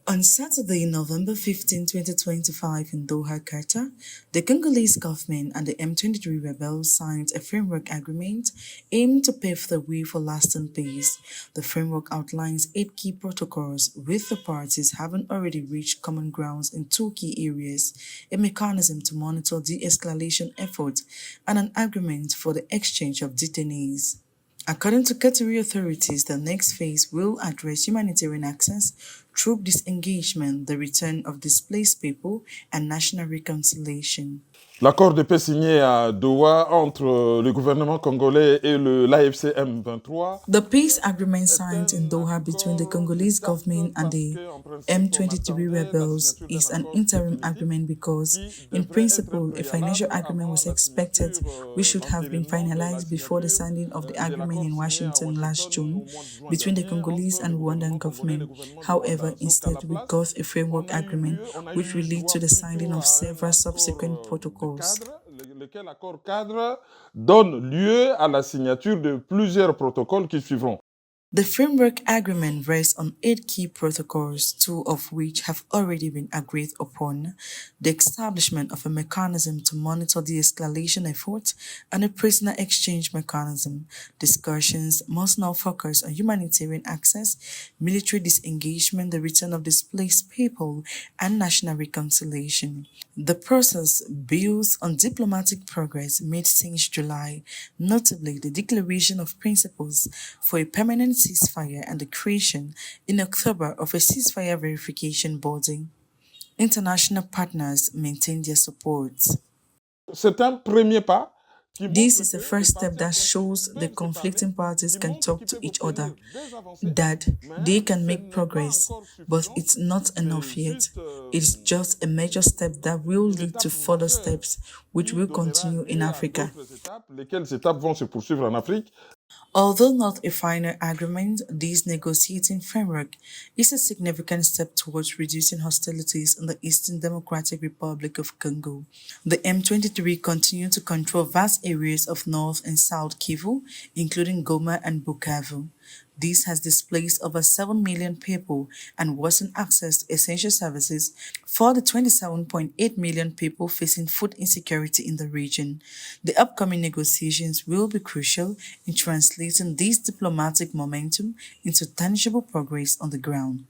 On Saturday, November 15, 2025, in Doha, Qatar, the Congolese government and the M23 rebels signed a framework agreement aimed to pave the way for lasting peace. The framework outlines 8 key protocols, with the parties having already reached common grounds in 2 key areas: a mechanism to monitor de-escalation efforts and an agreement for the exchange of detainees. According to Qatari authorities, the next phase will address humanitarian access, troop disengagement, the return of displaced people, and national reconciliation. L'accord de paix signé à Doha entre le gouvernement congolais et l'AFC M23. The peace agreement signed in Doha between the Congolese government and the M23 rebels is an interim agreement because, in principle, a financial agreement was expected, which should have been finalized before the signing of the agreement in Washington last June between the Congolese and Rwandan government. However, instead, we got a framework agreement which will lead to the signing of several subsequent protocols. Lequel accord cadre donne lieu à la signature de plusieurs protocoles qui suivront. The framework agreement rests on 8 key protocols, 2 of which have already been agreed upon: the establishment of a mechanism to monitor de-escalation efforts and a prisoner exchange mechanism. Discussions must now focus on humanitarian access, military disengagement, the return of displaced people, and national reconciliation. The process builds on diplomatic progress made since July, notably the declaration of principles for a permanent ceasefire and the creation in October of a ceasefire verification body. International partners maintain their support. C'est un premier pas. This is the first step that shows the conflicting parties can talk to each other, that they can make progress, but it's not enough yet. It's just a major step that will lead to further steps, which will continue in Africa. Lesquelles étapes vont se poursuivre en Afrique. Although not a final agreement, this negotiating framework is a significant step towards reducing hostilities in the Eastern Democratic Republic of Congo. The M23 continue to control vast areas of North and South Kivu, including Goma and Bukavu. This has displaced over 7 million people and worsened access to essential services for the 27.8 million people facing food insecurity in the region. The upcoming negotiations will be crucial in translating this diplomatic momentum into tangible progress on the ground.